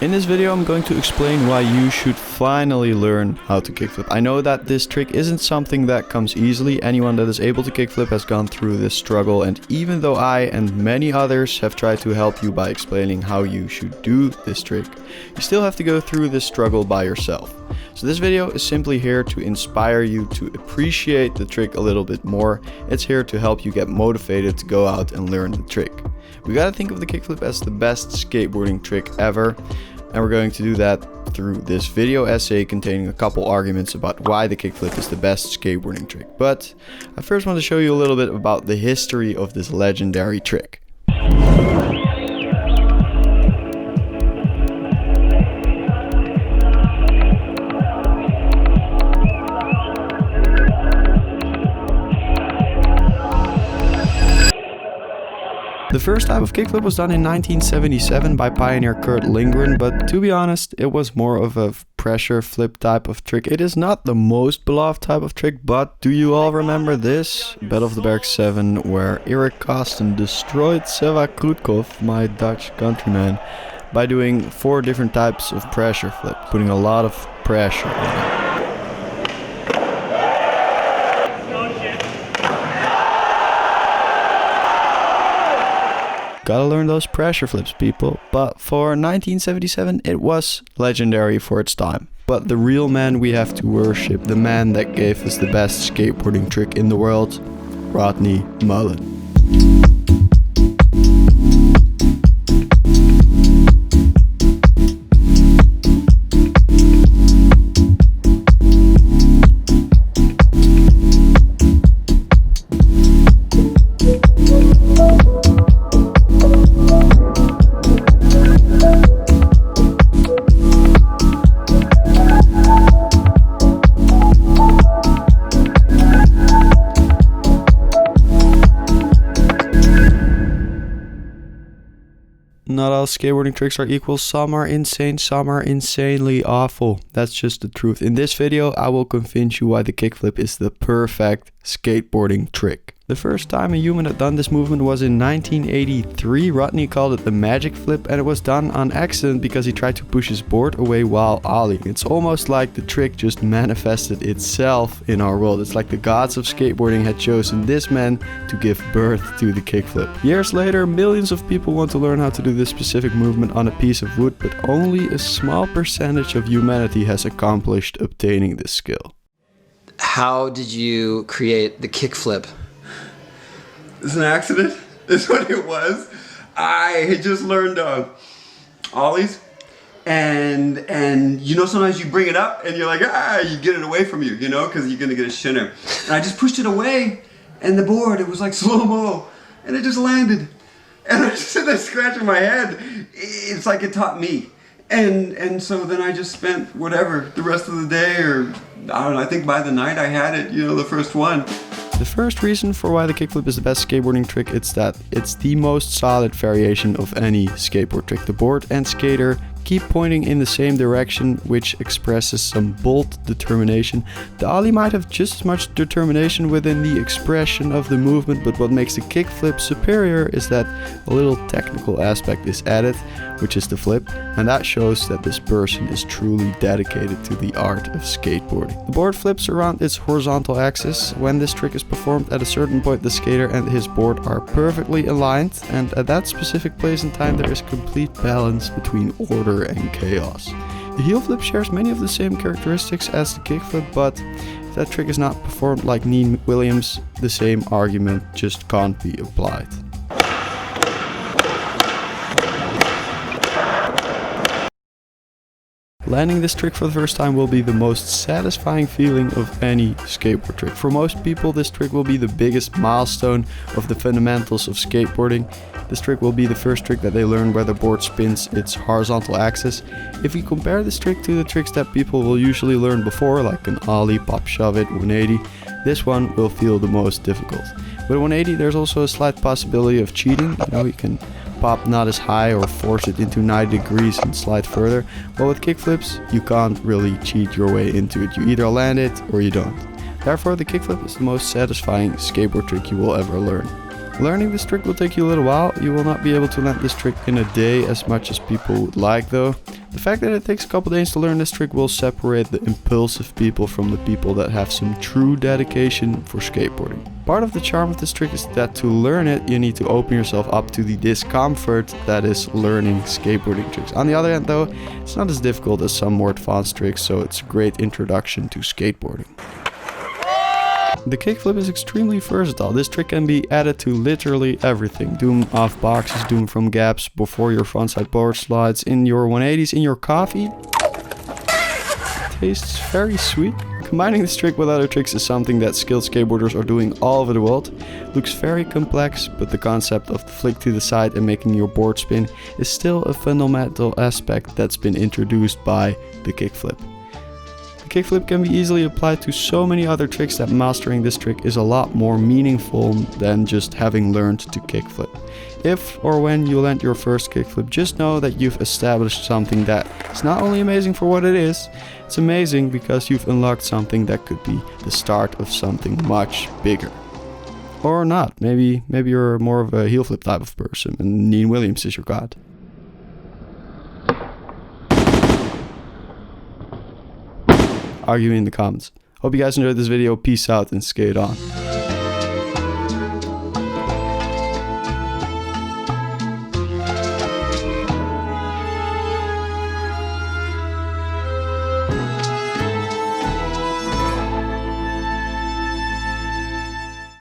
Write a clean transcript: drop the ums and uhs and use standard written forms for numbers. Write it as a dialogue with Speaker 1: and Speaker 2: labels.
Speaker 1: In this video I'm going to explain why you should finally learn how to kickflip. I know that this trick isn't something that comes easily. Anyone that is able to kickflip has gone through this struggle, and even though I and many others have tried to help you by explaining how you should do this trick, you still have to go through this struggle by yourself. So this video is simply here to inspire you to appreciate the trick a little bit more. It's here to help you get motivated to go out and learn the trick. We gotta think of the kickflip as the best skateboarding trick ever, and we're going to do that through this video essay containing a couple arguments about why the kickflip is the best skateboarding trick. But I first want to show you a little bit about the history of this legendary trick. The first type of kickflip was done in 1977 by pioneer Curt Lindgren, but to be honest, it was more of a pressure flip type of trick. It is not the most beloved type of trick, but do you all remember this? Battle of the Berg 7, where Erik Kosten destroyed Seva Krutkov, my Dutch countryman, by doing 4 different types of pressure flip, putting a lot of pressure on it. Gotta learn those pressure flips, people. But for 1977, it was legendary for its time. But the real man we have to worship, the man that gave us the best skateboarding trick in the world, Rodney Mullen. Not all skateboarding tricks are equal. Some are insane, some are insanely awful. That's just the truth. In this video, I will convince you why the kickflip is the perfect skateboarding trick. The first time a human had done this movement was in 1983. Rodney called it the magic flip, and it was done on accident because he tried to push his board away while ollieing. It's almost like the trick just manifested itself in our world. It's like the gods of skateboarding had chosen this man to give birth to the kickflip. Years later, millions of people want to learn how to do this specific movement on a piece of wood, but only a small percentage of humanity has accomplished obtaining this skill.
Speaker 2: How did you create the kickflip?
Speaker 3: It's an accident. That's what it was. I had just learned ollies, and you know, sometimes you bring it up and you're like, you get it away from you, you know, because you're gonna get a shinner. And I just pushed it away, and the board, it was like slow-mo, and it just landed. And I just sit there scratching my head. It's like it taught me. And so then I just spent whatever, the rest of the day, or I don't know, I think by the night I had it, you know, the first one.
Speaker 1: The first reason for why the kickflip is the best skateboarding trick is that it's the most solid variation of any skateboard trick. The board and skater keep pointing in the same direction, which expresses some bold determination. The ollie might have just as much determination within the expression of the movement, but what makes the kickflip superior is that a little technical aspect is added, which is the flip, and that shows that this person is truly dedicated to the art of skateboarding. The board flips around its horizontal axis. When this trick is performed at a certain point, the skater and his board are perfectly aligned, and at that specific place in time there is complete balance between order and chaos. The heel flip shares many of the same characteristics as the kickflip, but if that trick is not performed like Neen Williams, the same argument just can't be applied. Landing this trick for the first time will be the most satisfying feeling of any skateboard trick. For most people, this trick will be the biggest milestone of the fundamentals of skateboarding. This trick will be the first trick that they learn where the board spins its horizontal axis. If we compare this trick to the tricks that people will usually learn before, like an ollie, pop shove it, 180, this one will feel the most difficult. With 180, there's also a slight possibility of cheating. You know, you can pop not as high or force it into 90 degrees and slide further. But with kickflips, you can't really cheat your way into it. You either land it or you don't. Therefore, the kickflip is the most satisfying skateboard trick you will ever learn. Learning this trick will take you a little while. You will not be able to land this trick in a day as much as people would like though. The fact that it takes a couple days to learn this trick will separate the impulsive people from the people that have some true dedication for skateboarding. Part of the charm of this trick is that to learn it, you need to open yourself up to the discomfort that is learning skateboarding tricks. On the other hand though, it's not as difficult as some more advanced tricks, so it's a great introduction to skateboarding. The kickflip is extremely versatile. This trick can be added to literally everything. Do them off boxes, do them from gaps, before your frontside board slides, in your 180s, in your coffee. Tastes very sweet. Combining this trick with other tricks is something that skilled skateboarders are doing all over the world. Looks very complex, but the concept of the flick to the side and making your board spin is still a fundamental aspect that's been introduced by the kickflip. The kickflip can be easily applied to so many other tricks that mastering this trick is a lot more meaningful than just having learned to kickflip. If or when you land your first kickflip, just know that you've established something that is not only amazing for what it is, it's amazing because you've unlocked something that could be the start of something much bigger. Or not, maybe you're more of a heel flip type of person and Neen Williams is your god. Argue in the comments. Hope you guys enjoyed this video. Peace out and skate on.